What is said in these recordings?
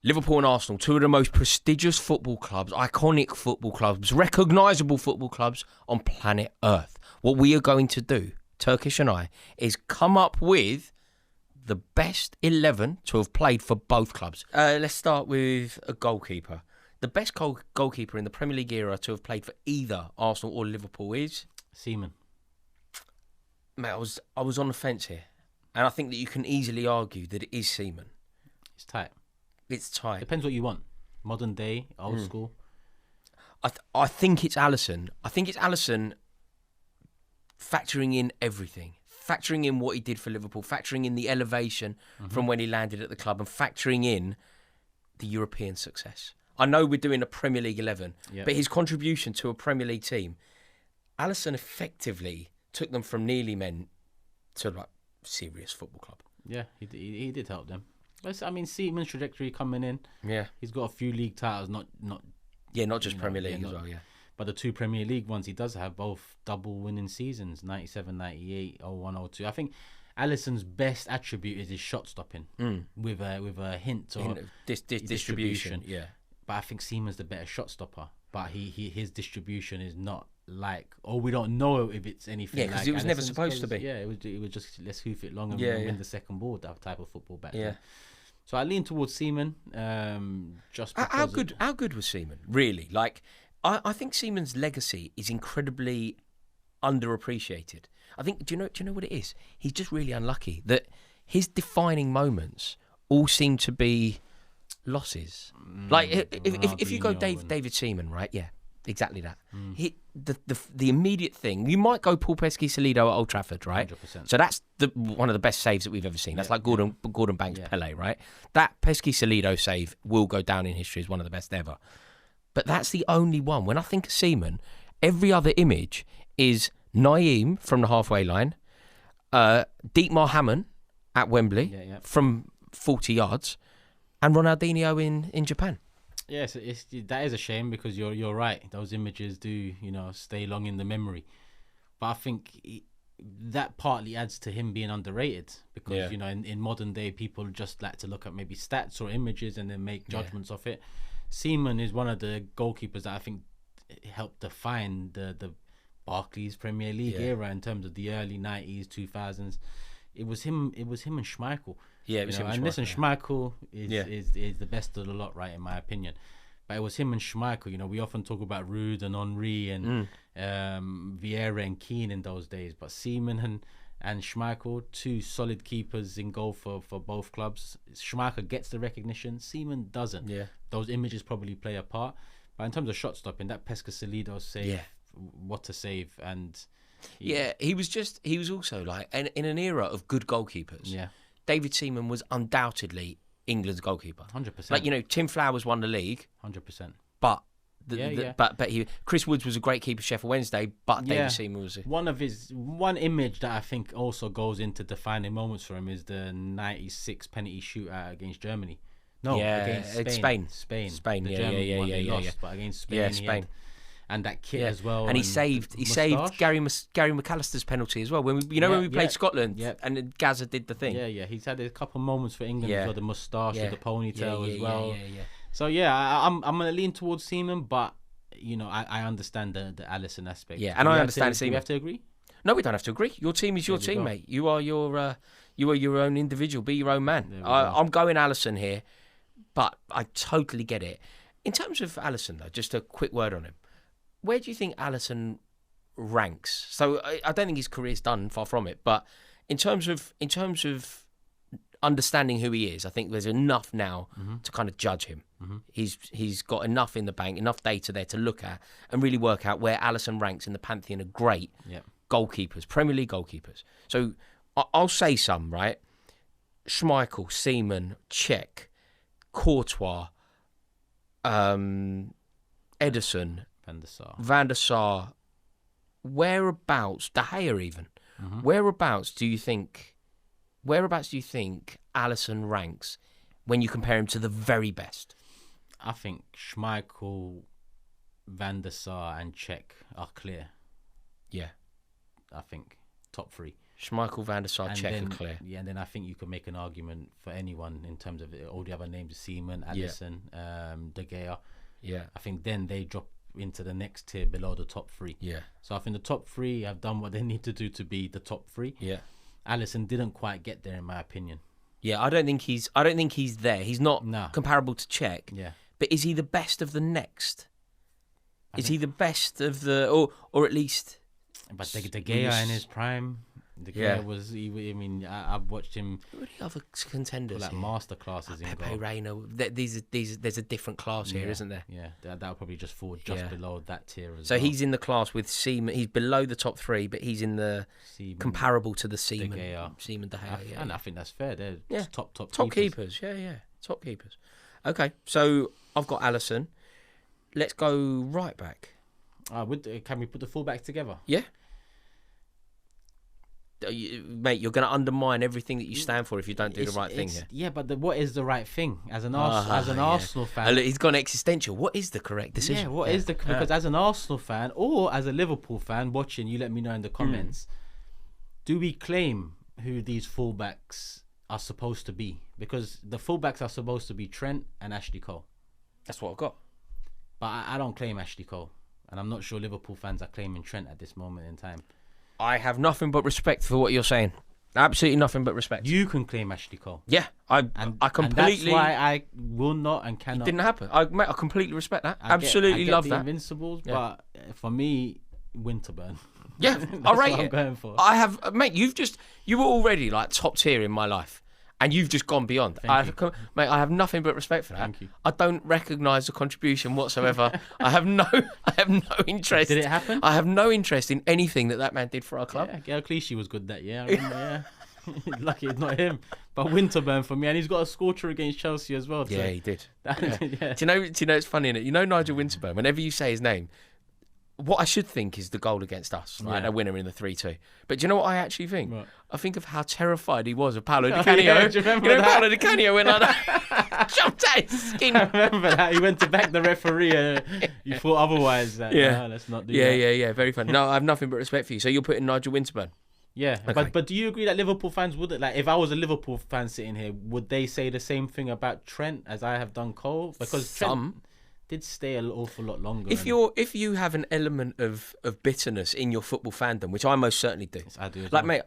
Liverpool and Arsenal, two of the most prestigious football clubs, iconic football clubs, recognisable football clubs on planet Earth. What we are going to do, Turkish and I, is come up with the best 11 to have played for both clubs. Let's start with a goalkeeper. The best goalkeeper in the Premier League era to have played for either Arsenal or Liverpool is? Seaman. Mate, I was on the fence here. And I think that you can easily argue that it is Seaman. It's tight. It's tight. Depends what you want. Modern day, old school. I think it's Alisson. I think it's Alisson factoring in everything. Factoring in what he did for Liverpool. Factoring in the elevation from when he landed at the club. And factoring in the European success. I know we're doing a Premier League 11. Yep. But his contribution to a Premier League team, Alisson effectively took them from nearly men to like serious football club. Yeah, he did help them. But I mean, Seaman's trajectory coming in. Yeah, he's got a few league titles, not just Premier League as well. Yeah, but the two Premier League ones he does have, both double winning seasons, 97, 98, 01, 02. I think Alisson's best attribute is his shot stopping with a hint of distribution. Yeah, but I think Seaman's the better shot stopper. But his distribution is not like, we don't know if it's anything. Yeah, because it was never supposed to be. Yeah, it was just let's hoof it long and win the second ball. That type of football back then. So I lean towards Seaman. Just how good was Seaman? Really, like I think Seaman's legacy is incredibly underappreciated. I think do you know what it is? He's just really unlucky that his defining moments all seem to be losses. Like if you go David Seaman, right? Yeah, exactly that. The immediate thing, you might go Paul Pesky-Salido at Old Trafford, right? 100%. So that's one of the best saves that we've ever seen. That's like Gordon Banks Pele, right? That Pesky-Salido save will go down in history as one of the best ever. But that's the only one. When I think of Seaman, every other image is Naeem from the halfway line, Dietmar Hamann at Wembley from 40 yards, and Ronaldinho in Japan. Yes, that is a shame because you're right. Those images do stay long in the memory, but I think that partly adds to him being underrated because in modern day people just like to look at maybe stats or images and then make judgments of it. Seaman is one of the goalkeepers that I think helped define the Barclays Premier League era in terms of the early 90s, 2000s. It was him and Schmeichel. Yeah, it was him and Schmeichel. And listen, Schmeichel is the best of the lot, right, in my opinion. But it was him and Schmeichel. We often talk about Ruud and Henry and Vieira and Keane in those days. But Seaman and Schmeichel, two solid keepers in goal for both clubs. Schmeichel gets the recognition. Seaman doesn't. Yeah. Those images probably play a part. But in terms of shot stopping, that Pesca-Salido save, what a save. And he was also like, in an era of good goalkeepers. Yeah. David Seaman was undoubtedly England's goalkeeper. 100%. Like, Tim Flowers won the league. 100%. But Chris Woods was a great keeper, Sheffield Wednesday, but David Seaman was one image that I think also goes into defining moments for him is the 96 penalty shootout against Germany. No, against Spain. Spain. The German one they lost, but against Spain. Yeah, Spain. And that kit as well, and he saved Gary McAllister's penalty as well. When we played Scotland, and Gaza did the thing. Yeah. He's had a couple of moments for England as well. The moustache with the ponytail as well. Yeah. So I'm gonna lean towards Seaman, but I understand the Alisson aspect. Yeah, and I understand Seaman. Do we have to agree? No, we don't have to agree. Your team is your team, mate. You are your own individual. Be your own man. I'm going Alisson here, but I totally get it. In terms of Alisson, though, just a quick word on him. Where do you think Alisson ranks? So I don't think his career's done, far from it. But in terms of understanding who he is, I think there's enough now to kind of judge him. He's got enough in the bank, enough data there to look at and really work out where Alisson ranks in the pantheon of great goalkeepers, Premier League goalkeepers. So I'll say some, right? Schmeichel, Seaman, Cech, Courtois, Ederson, Van der Sar, whereabouts, De Gea even, whereabouts do you think Alisson ranks when you compare him to the very best? I think Schmeichel, Van der Sar and Cech are clear. Yeah. I think top three. Schmeichel, Van der Sar, Cech, and Clear. Yeah, and then I think you could make an argument for anyone in terms of all the other names: Seaman, Alisson, De Gea. Yeah, I think then they drop into the next tier below the top three. Yeah. So I think the top three have done what they need to do to be the top three. Yeah. Alisson didn't quite get there, in my opinion. Yeah, I don't think he's there. He's not comparable to Cech. Yeah. But is he the best of the next? Is he the best of the, or at least? But De Gea in his prime. De Gea was. I mean, I've watched him. Who are the other contenders? Like master classes in Pepe goal. Reina. There's a different class here, isn't there? Yeah, that would probably just fall just below that tier as well. So he's in the class with Seaman. He's below the top three, but he's in the comparable to the Seaman. Seaman, De Gea. And I think that's fair. They're top keepers. Yeah, top keepers. Okay, so I've got Alisson. Let's go right back. Can we put the fullback together? Yeah. Mate, you're going to undermine everything that you stand for if you don't do the right thing here. Yeah, but what is the right thing? As an Arsenal fan... Look, he's gone existential. What is the correct decision? Yeah, because as an Arsenal fan or as a Liverpool fan watching, you let me know in the comments, do we claim who these fullbacks are supposed to be? Because the fullbacks are supposed to be Trent and Ashley Cole. That's what I've got. But I don't claim Ashley Cole. And I'm not sure Liverpool fans are claiming Trent at this moment in time. I have nothing but respect for what you're saying. Absolutely nothing but respect. You can claim Ashley Cole. Yeah, I completely. And that's why I will not and cannot. It didn't happen. I completely respect that. Absolutely love the that. Invincibles, but for me, Winterburn. Yeah, I rate it. I'm going for. I have, mate. You were already like top tier in my life, and you've just gone beyond. Mate, I have nothing but respect for that. Thank you. I don't recognise the contribution whatsoever. I have no interest. Did it happen? I have no interest in anything that man did for our club. Yeah, Gael Clichy was good that year. I remember, yeah. Lucky it's not him, but Winterburn for me, and he's got a scorcher against Chelsea as well. Yeah, he did. Yeah. Do you know? It's funny, innit? You know Nigel Winterburn. Whenever you say his name, what I should think is the goal against us, right? A winner in the 3-2. But do you know what I actually think? What? I think of how terrified he was of Paolo Di Canio. Yeah, do you remember that? Paolo Di Canio went like that, jumped out his skin. I remember that. He went to back the referee and you thought otherwise. Let's not do that. Yeah. Very funny. No, I have nothing but respect for you. So you're putting Nigel Winterburn. Yeah, okay. But do you agree that Liverpool fans would, like, if I was a Liverpool fan sitting here, would they say the same thing about Trent as I have done Cole? Because Trent did stay an awful lot longer. If you have an element of bitterness in your football fandom, which I most certainly do. Yes, I do. Like, mate,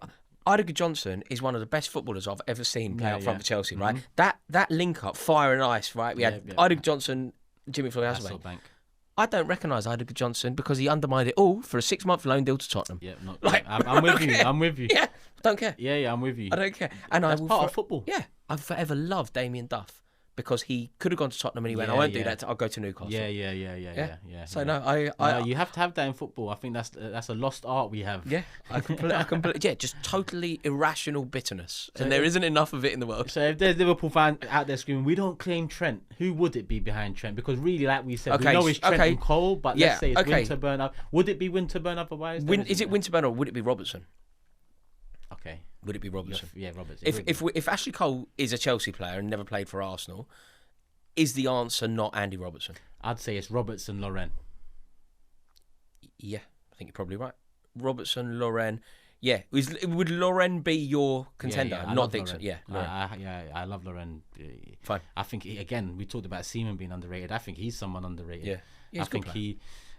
Idiger Johnson is one of the best footballers I've ever seen play up front for Chelsea, right? That link up, fire and ice, right? We had Idiger Johnson, Jimmy Floyd Hasselbank. I don't recognise Idiger Johnson because he undermined it all for a 6-month loan deal to Tottenham. Yeah, I'm with you. I'm with you. Yeah, don't care. Yeah, I'm with you. I don't care. And that's part of football. Yeah, I've forever loved Damien Duff because he could have gone to Tottenham and he went, I won't do that. I'll go to Newcastle. Yeah. So no, you have to have that in football. I think that's a lost art we have. Yeah, I completely just totally irrational bitterness, and there isn't enough of it in the world. So if there's Liverpool fans out there screaming, we don't claim Trent, who would it be behind Trent? Because really, like we said, we know it's Trent and Cole, but let's say it's Winterburn. Would it be Winterburn otherwise? Is it Winterburn or would it be Robertson? Okay. Would it be Robertson? Yeah, Robertson. If Ashley Cole is a Chelsea player and never played for Arsenal, is the answer not Andy Robertson? I'd say it's Robertson, Lauren. Yeah, I think you're probably right. Robertson, Lauren. Yeah, would Lauren be your contender, not Dixon? Yeah, I love Lauren. Fine. I think we talked about Seaman being underrated. I think he's someone underrated. Yeah,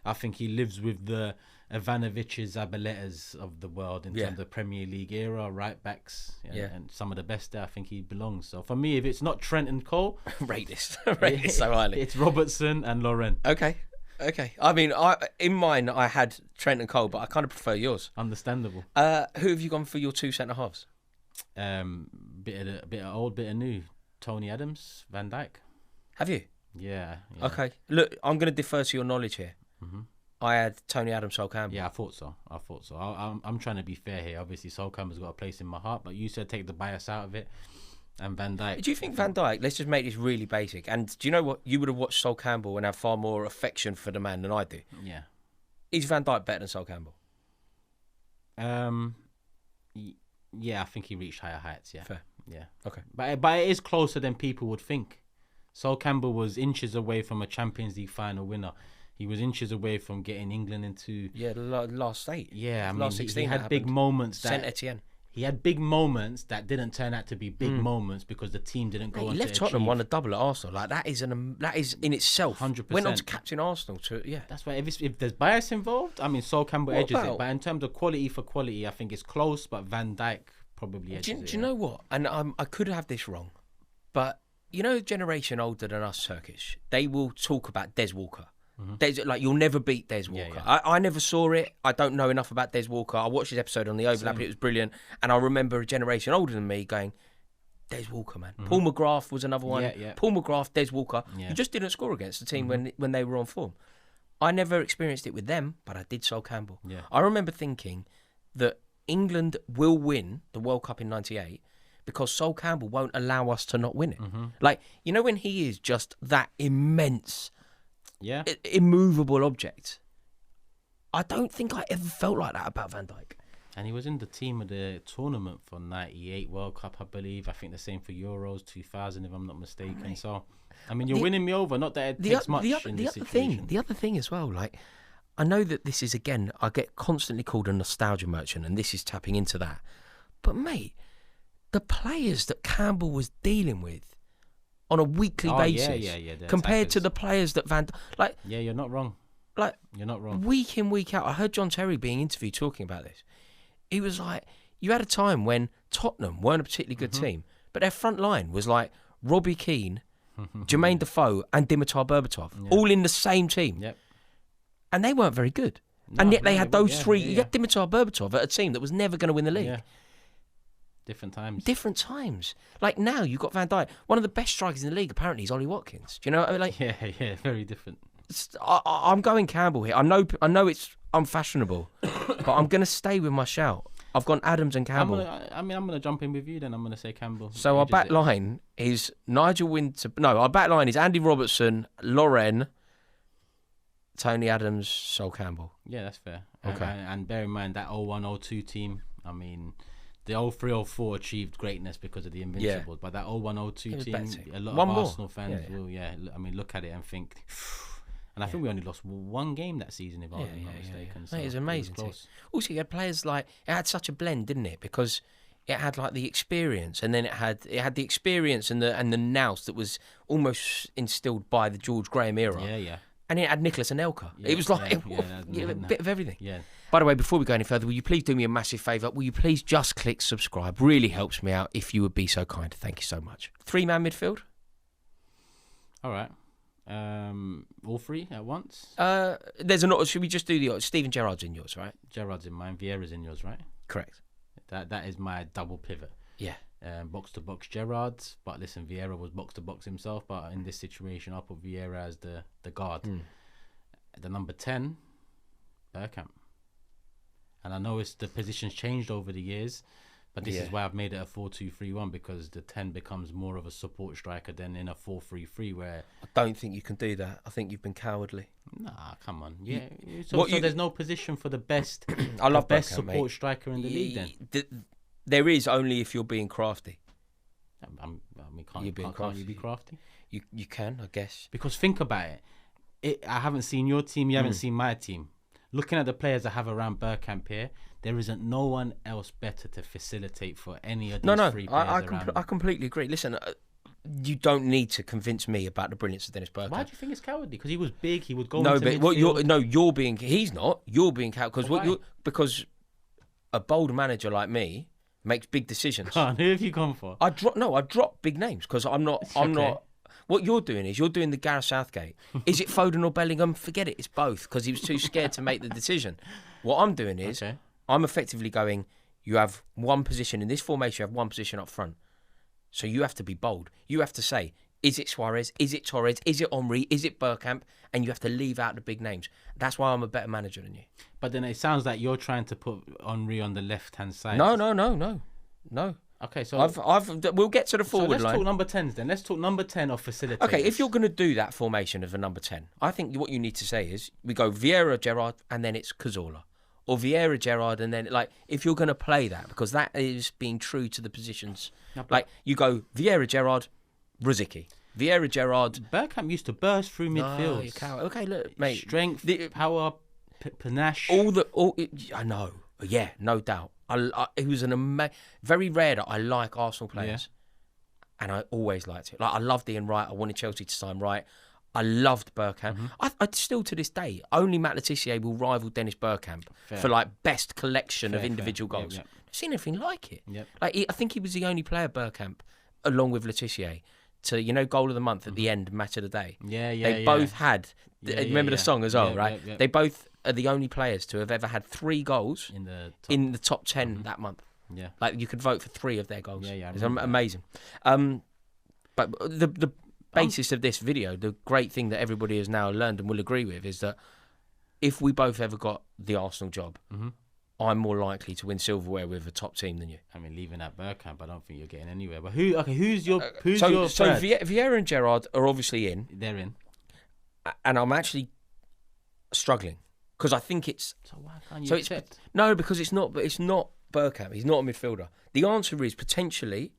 I think he lives with the Ivanoviches, Zabalettas of the world in terms of the Premier League era, right backs, and some of the best there. I think he belongs. So for me, if it's not Trent and Cole, rate this so highly. It's Robertson and Lauren. Okay. I mean, in mine I had Trent and Cole, but I kind of prefer yours. Understandable. Who have you gone for your two centre halves? Bit of old, bit of new. Tony Adams, Van Dijk. Have you? Yeah. Okay. Look, I'm going to defer to your knowledge here. Mm-hmm. I had Tony Adams, Sol Campbell. Yeah, I thought so. I'm trying to be fair here. Obviously, Sol Campbell's got a place in my heart, but you said take the bias out of it. And Van Dijk. Do you think Van Dijk? Let's just make this really basic. And do you know what? You would have watched Sol Campbell and have far more affection for the man than I do. Yeah. Is Van Dijk better than Sol Campbell? Yeah, I think he reached higher heights. Yeah. Fair. Yeah. Okay. But it is closer than people would think. Sol Campbell was inches away from a Champions League final winner. He was inches away from getting England into the last 8. Yeah, I mean, last 16 he had big moments. Saint Etienne. He had big moments that didn't turn out to be big moments because the team didn't go on to left Tottenham, won a double at Arsenal. Like that is in itself 100%. Went on to captain Arsenal. That's why if there's bias involved, I mean, Sol Campbell edges it. But in terms of quality for quality, I think it's close. But Van Dijk probably edges it. Do you know what? And I could have this wrong, but you know, a generation older than us, Turkish, they will talk about Des Walker. Like you'll never beat Des Walker. Yeah. I never saw it. I don't know enough about Des Walker. I watched his episode on the overlap. It was brilliant, and I remember a generation older than me going, Des Walker, man. Paul McGrath was another one. Yeah. Paul McGrath, Des Walker. You just didn't score against the team when they were on form. I never experienced it with them, but I did Sol Campbell. I remember thinking that England will win the World Cup in '98 because Sol Campbell won't allow us to not win it. Like, you know, when he is just that immense, immovable object. I don't think I ever felt like that about Van Dijk. And he was in the team of the tournament for '98 World Cup, I believe. I think the same for Euros 2000, if I'm not mistaken. Right. So, I mean, you're winning me over. Not that it takes much in this situation. The other thing as well, like, I know that this is, again, I get constantly called a nostalgia merchant, and this is tapping into that. But, mate, the players that Campbell was dealing with on a weekly basis compared to the players that Van... Like, yeah, you're not wrong. Like, you're not wrong. Week in, week out, I heard John Terry being interviewed talking about this. He was like, you had a time when Tottenham weren't a particularly good team, but their front line was like Robbie Keane, Jermaine Defoe and Dimitar Berbatov, all in the same team. Yep. And they weren't very good. And yet they had those three. You had Dimitar Berbatov at a team that was never going to win the league. Yeah. Different times. Like now, you've got Van Dijk. One of the best strikers in the league, apparently, is Ollie Watkins. Do you know what I mean? Like, yeah, very different. I'm going Campbell here. I know it's unfashionable, but I'm going to stay with my shout. I've gone Adams and Campbell. I'm going to jump in with you then. I'm going to say Campbell. So our back line is Nigel Winter. No, our back line is Andy Robertson, Loren, Tony Adams, Sol Campbell. Yeah, that's fair. Okay. And bear in mind that 01-02 team, I mean, the 03-04 achieved greatness because of the Invincibles, but that 01-02 team, a lot of Arsenal fans will, I mean, look at it and think... And I think we only lost one game that season, if I'm not mistaken. So it was amazing. Also, you had players like... It had such a blend, didn't it? Because it had like the experience, and then it had the experience and the nous that was almost instilled by the George Graham era. Yeah. And it had Nicholas Anelka. It was like a bit of everything. Yeah. By the way, before we go any further, will you please do me a massive favour? Will you please just click subscribe? Really helps me out if you would be so kind. Thank you so much. 3-man midfield? All right. All three at once? There's another. Should we just do the... Steven Gerrard's in yours, right? Gerrard's in mine. Vieira's in yours, right? Correct. That is my double pivot. Yeah. Box to box Gerrard's, but listen, Vieira was box to box himself, but in this situation, I'll put Vieira as the guard. The number 10, Bergkamp. And I know the position's changed over the years, but this is why I've made it a 4-2-3-1, because the 10 becomes more of a support striker than in a 4-3-3 where... I don't think you can do that. I think you've been cowardly. Nah, come on. Yeah. So there's no position for the best I love best Bergkamp, support mate. striker in the league then? There is, only if you're being crafty. Can't you be crafty? You can, I guess. Because think about it. I haven't seen your team, you haven't seen my team. Looking at the players I have around Bergkamp here, there isn't no one else better to facilitate for any of these three players around. I completely agree. Listen, you don't need to convince me about the brilliance of Dennis Bergkamp. Why do you think it's cowardly? Because he was big, he would go into midfield. You're being... He's not. You're being cowardly. Because a bold manager like me makes big decisions. Who have you gone for? I drop big names because I'm not. What you're doing is you're doing the Gareth Southgate. Is it Foden or Bellingham? Forget it. It's both, because he was too scared to make the decision. What I'm doing is I'm effectively going, you have one position in this formation. You have one position up front, so you have to be bold. You have to say, is it Suarez? Is it Torres? Is it Henry? Is it Bergkamp? And you have to leave out the big names. That's why I'm a better manager than you. But then it sounds like you're trying to put Henry on the left-hand side. No. Okay, so we'll get to the forward line. Let's talk number 10s then. Let's talk number 10 of facilitators. Okay, if you're going to do that formation of a number 10, I think what you need to say is we go Vieira, Gerrard, and then it's Cazorla. Or Vieira, Gerrard, and then, like, if you're going to play that, because that is being true to the positions. Like, you go Vieira, Gerrard, Rosicky. Vieira, Gerrard. Bergkamp used to burst through midfield. Okay, look, mate. Strength, power, panache. I know. Yeah, no doubt. He was very rare that I like Arsenal players, and I always liked it. Like I loved Ian Wright. I wanted Chelsea to sign Wright. I loved Bergkamp. I still to this day, only Matt Letizia will rival Dennis Bergkamp for like best collection of individual goals. I've seen anything like it. Like I think he was the only player, Bergkamp, along with Letizia, to goal of the month at the end, match of the day. They both had. Remember the song as well, right? They both are the only players to have ever had 3 goals in the top 10 that month. Yeah, like you could vote for 3 of their goals. It's amazing. But the basis of this video, the great thing that everybody has now learned and will agree with, is that if we both ever got the Arsenal job, I'm more likely to win silverware with a top team than you. I mean, leaving that Bergkamp, I don't think you're getting anywhere. But who's your so Vieira and Gerrard are obviously in. They're in, and I'm actually struggling because I think it's. So why can't you accept? No, because it's not. But it's not Bergkamp. He's not a midfielder. The answer is potentially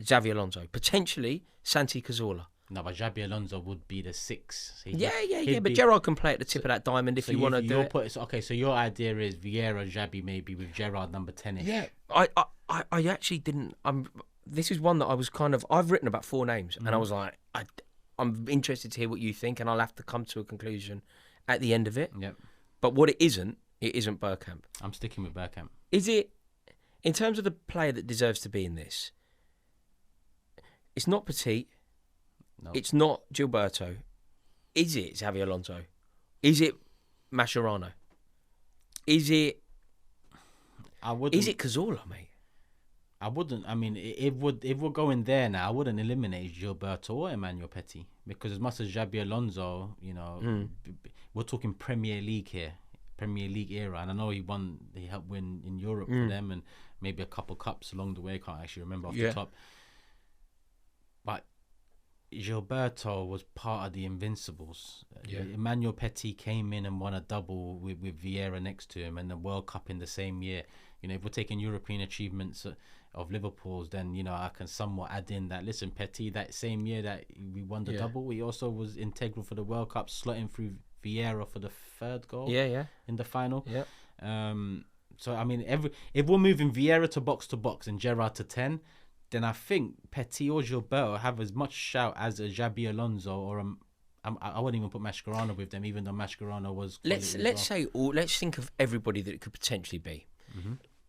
Xavi Alonso, potentially Santi Cazorla. No, but Xabi Alonso would be the 6. But Gerrard can play at the tip of that diamond if you want to do it. Okay, so your idea is Vieira, Xabi maybe with Gerrard number 10-ish. Yeah, I actually didn't. This is one that I was I've written about 4 names, and I was like, I'm interested to hear what you think, and I'll have to come to a conclusion at the end of it. Yep. But what it isn't Bergkamp. I'm sticking with Bergkamp. Is it, in terms of the player that deserves to be in this? It's not Petit. No. It's not Gilberto. Is it Xavi Alonso? Is it Mascherano? Is it Cazorla, mate? I wouldn't. I mean, if we're going there now, I wouldn't eliminate Gilberto or Emmanuel Petit, because as much as Xabi Alonso, we're talking Premier League here, Premier League era, and I know he helped win in Europe for them, and maybe a couple cups along the way. I can't actually remember off the top. But Gilberto was part of the Invincibles. Emmanuel Petit came in and won a double with Vieira next to him, and the World Cup in the same year. If we're taking European achievements of Liverpool's, then I can somewhat add in that. Listen, Petit, that same year that we won the double, he also was integral for the World Cup, slotting through Vieira for the 3rd goal. In the final. So I mean, if we're moving Vieira to box and Gerrard to 10. Then I think Petit or Gilberto have as much shout as a Xabi Alonso or I wouldn't even put Mascherano with them, even though Mascherano was. Let's think of everybody that it could potentially be.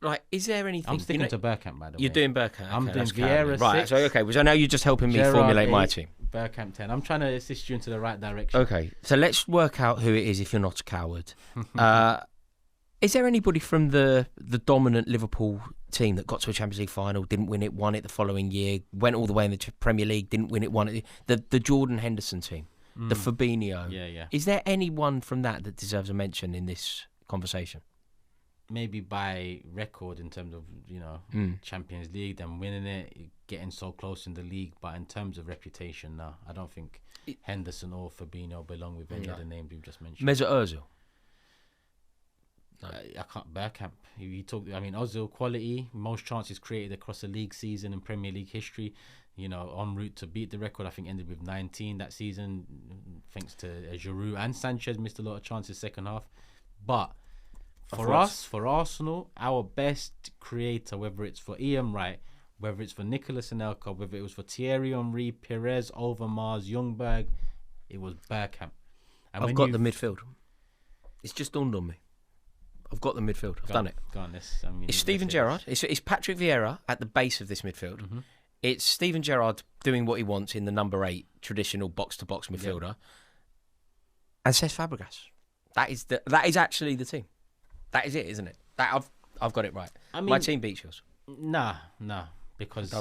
Like, is there anything? I'm sticking to Bergkamp, by the way. You're doing Bergkamp. I'm doing Vieira 6. Right. So now you're just helping me formulate my team. Bergkamp 10. I'm trying to assist you into the right direction. Okay. So let's work out who it is if you're not a coward. Is there anybody from the dominant Liverpool team that got to a Champions League final, didn't win it, won it the following year, went all the way in the Premier League, didn't win it, won it? The Jordan Henderson team, the Fabinho. Yeah. Is there anyone from that deserves a mention in this conversation? Maybe by record in terms of Champions League, them winning it, getting so close in the league, but in terms of reputation, no, I don't think Henderson or Fabinho belong with any of the names we've just mentioned. Mesut Ozil. No. I can't. Bergkamp. Ozil quality, most chances created across a league season in Premier League history. En route to beat the record. I think ended with 19 that season, thanks to Giroud and Sanchez missed a lot of chances second half. But for Arsenal, our best creator, whether it's for Ian Wright, whether it's for Nicolas Anelka, whether it was for Thierry Henry, Perez, Overmars, Ljungberg, it was Bergkamp. And I've got the midfield. It's just dawned on me. I've got the midfield. I've done it. It's Steven Gerrard. It's Patrick Vieira at the base of this midfield. It's Steven Gerrard doing what he wants in the number 8 traditional box-to-box midfielder. And Cesc Fabregas. That is actually the team. That is it, isn't it? I've got it right. My team beats yours. Nah, because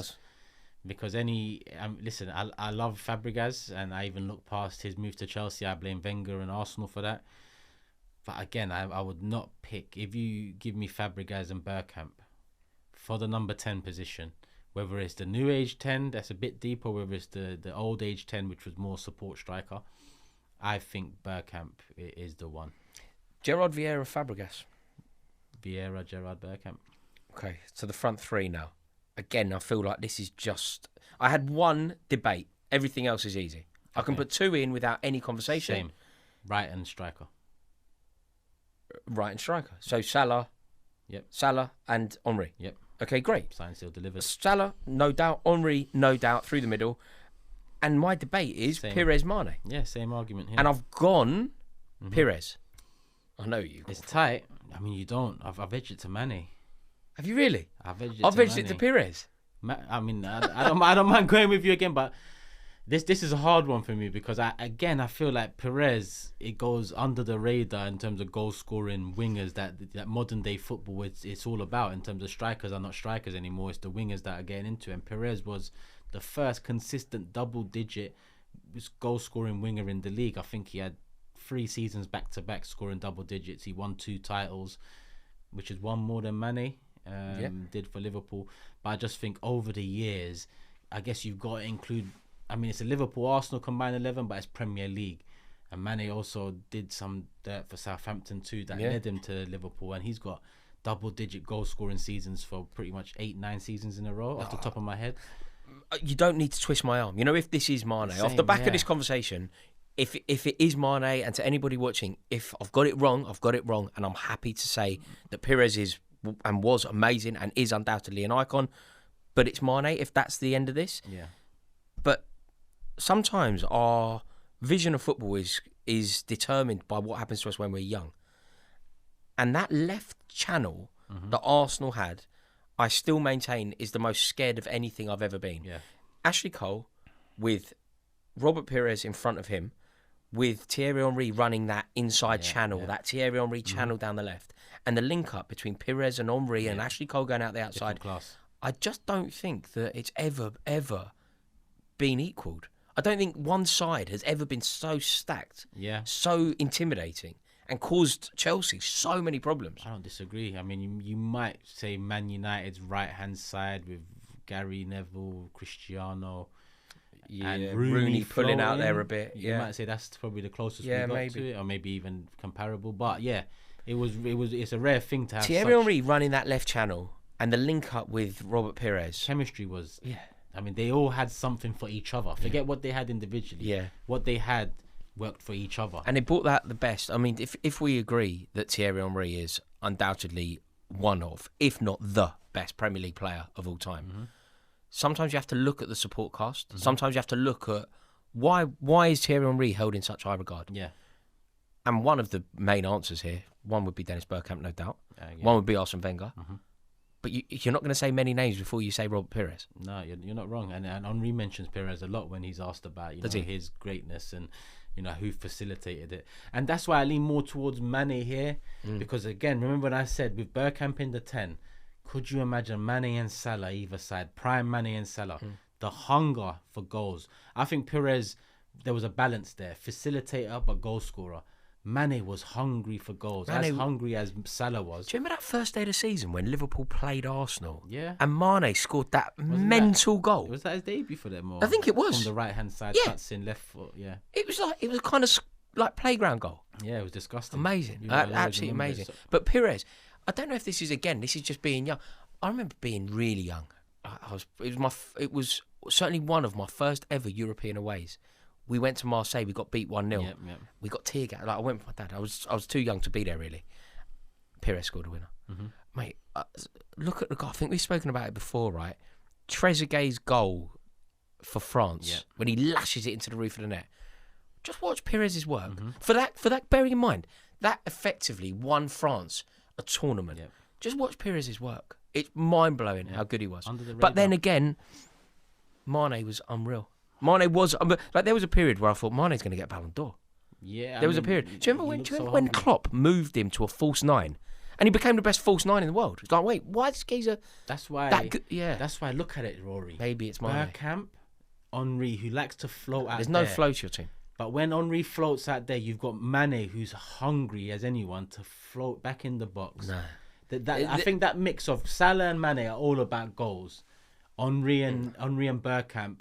listen, I love Fabregas, and I even look past his move to Chelsea. I blame Wenger and Arsenal for that. But again, I would not pick, if you give me Fabregas and Bergkamp for the number 10 position, whether it's the new age 10 that's a bit deeper, whether it's the old age 10 which was more support striker, I think Bergkamp is the one. Gerrard, Vieira, Fabregas. Vieira, Gerrard, Bergkamp. Okay, so the front 3 now. Again, I feel like this is just... I had one debate. Everything else is easy. I can put 2 in without any conversation. Same. Right and striker. Right and striker. So Salah, Yep. Salah and Henry. Yep. Okay, great. Signed, sealed, delivered. Salah, no doubt. Henry, no doubt, through the middle. And my debate is Pires Mane. Yeah, same argument here. And I've gone Pires. I know you. It's tight. I mean, you don't. I've edged it to Mane. Have you really? I've edged it to Pires. I mean, I don't mind going with you again, but this is a hard one for me because I feel like Pires, it goes under the radar in terms of goal scoring wingers that modern day football it's all about. In terms of strikers are not strikers anymore, it's the wingers that are getting into it. And Pires was the first consistent double digit goal scoring winger in the league. I think he had 3 seasons back to back scoring double digits. He won 2 titles, which is one more than Mane did for Liverpool. But I just think over the years, I guess you've got to include, I mean, it's a Liverpool-Arsenal combined 11, but it's Premier League. And Mane also did some dirt for Southampton too that led him to Liverpool. And he's got double-digit goal-scoring seasons for pretty much 8-9 seasons in a row, off the top of my head. You don't need to twist my arm. You know, if this is Mane, off the back of this conversation, if it is Mane, and to anybody watching, if I've got it wrong, I've got it wrong. And I'm happy to say that Pires is and was amazing and is undoubtedly an icon. But it's Mane if that's the end of this. Yeah. But sometimes our vision of football is determined by what happens to us when we're young. And that left channel that Arsenal had, I still maintain, is the most scared of anything I've ever been. Yeah. Ashley Cole with Robert Pires in front of him, with Thierry Henry running that inside channel, that Thierry Henry channel down the left, and the link up between Pires and Henry and Ashley Cole going out the outside. Class. I just don't think that it's ever been equalled. I don't think one side has ever been so stacked, so intimidating, and caused Chelsea so many problems. I don't disagree. I mean, you might say Man United's right-hand side with Gary Neville, Cristiano, and Rooney pulling out there a bit. You might say that's probably the closest we got to it, or maybe even comparable. But it's a rare thing to have. Thierry Henry running that left channel and the link up with Robert Pires. Chemistry was. Yeah. I mean, they all had something for each other. Forget what they had individually. Yeah. What they had worked for each other. And they brought that the best. I mean, if we agree that Thierry Henry is undoubtedly one of, if not the best Premier League player of all time, sometimes you have to look at the support cast. Sometimes you have to look at why is Thierry Henry held in such high regard? Yeah. And one of the main answers here, one would be Dennis Bergkamp, no doubt. One would be Arsene Wenger. But you're not going to say many names before you say Robert Pires. No, you're not wrong. And Henry mentions Pires a lot when he's asked about his greatness and who facilitated it. And that's why I lean more towards Mane here. Because again, remember when I said with Bergkamp in the 10, could you imagine Mane and Salah either side? Prime Mane and Salah. The hunger for goals. I think Pires, there was a balance there. Facilitator but goal scorer. Mane was hungry for goals, as hungry as Salah was. Do you remember that first day of the season when Liverpool played Arsenal? Yeah. And Mane scored that mental goal. Was that his debut for them? Or I think it was. From the right-hand side, cuts in left foot, It was kind of like playground goal. Yeah, it was disgusting. Amazing. Absolutely amazing. But Pires, I don't know if this is just being young. I remember being really young. It was certainly one of my first ever European aways. We went to Marseille. We got beat 1-0. Yep. We got tear gas. I went with my dad. I was too young to be there really. Pires scored a winner. Mate, look at the goal. I think we've spoken about it before, right? Trezeguet's goal for France when he lashes it into the roof of the net. Just watch Pires' work. For that, bearing in mind that effectively won France a tournament. Just watch Pires' work. It's mind blowing how good he was. But then again, Mane was unreal. Mane was there was a period where I thought Mane's going to get Ballon d'Or. Yeah, there was a period. Do you remember when Klopp moved him to a false 9, and he became the best false 9 in the world? It's like, wait, why is Geezer? That's why. That's why. Look at it, Rory. Maybe it's Mane. Bergkamp, Henry, who likes to float out. There's no flow to your team. But when Henry floats out there, you've got Mane, who's hungry as anyone to float back in the box. No. I think that mix of Salah and Mane are all about goals. Henry and Bergkamp.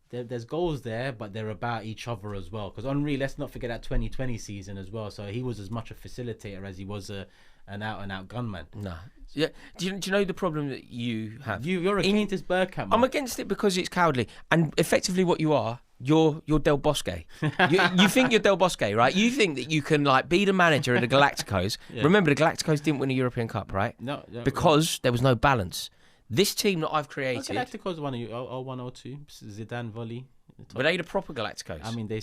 There's goals there, but they're about each other as well. Because Henry, let's not forget that 2020 season as well. So he was as much a facilitator as he was an out-and-out gunman. No. Yeah. Do you know the problem that you have? You're against Bergkamp. I'm against it because it's cowardly. And effectively what you are, You're Del Bosque. You think you're Del Bosque, right? You think that you can like be the manager of the Galacticos. Yeah. Remember, the Galacticos didn't win a European Cup, right? No, because there was no balance. This team that I've created, Galacticos won 01-02. Zidane volley. Were they the proper Galacticos? I mean, they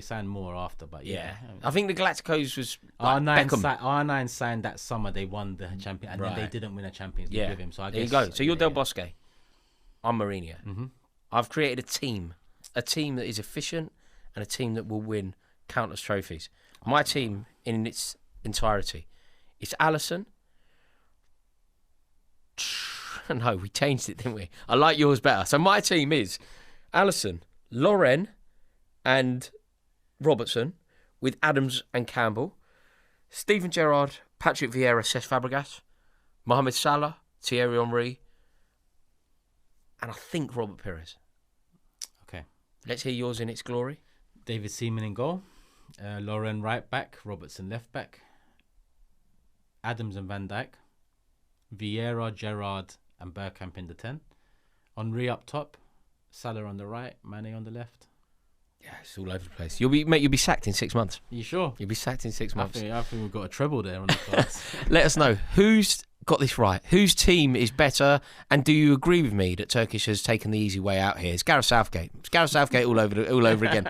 signed more after, but yeah. I think the Galacticos was like R9 signed that summer. They won the champion, and then they didn't win a Champions League with him. So there you go. So you're Del Bosque. I'm Mourinho. Mm-hmm. I've created a team that is efficient and a team that will win countless trophies. My team in its entirety. It's Alisson. No, we changed it, didn't we? I like yours better. So my team is Alisson, Lauren and Robertson with Adams and Campbell, Steven Gerrard, Patrick Vieira, Cesc Fabregas, Mohamed Salah, Thierry Henry, and I think Robert Pires. Okay. Let's hear yours in its glory. David Seaman in goal, Lauren right back, Robertson left back, Adams and Van Dijk, Vieira, Gerrard and Bergkamp in the 10. Henry up top, Salah on the right, Mane on the left. Yeah, it's all over the place. You'll be sacked in 6 months. You sure? You'll be sacked in 6 months. I think we've got a treble there on the cards. Let us know who's got this right. Whose team is better? And do you agree with me that Turkish has taken the easy way out here? It's Gareth Southgate. It's Gareth Southgate all over again.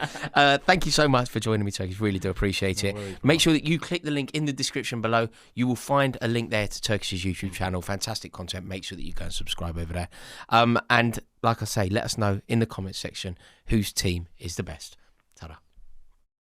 Thank you so much for joining me, Turkish. Really do appreciate it. Make sure that you click the link in the description below. You will find a link there to Turkish's YouTube channel. Fantastic content. Make sure that you go and subscribe over there. And like I say, let us know in the comments section whose team is the best. Ta-da.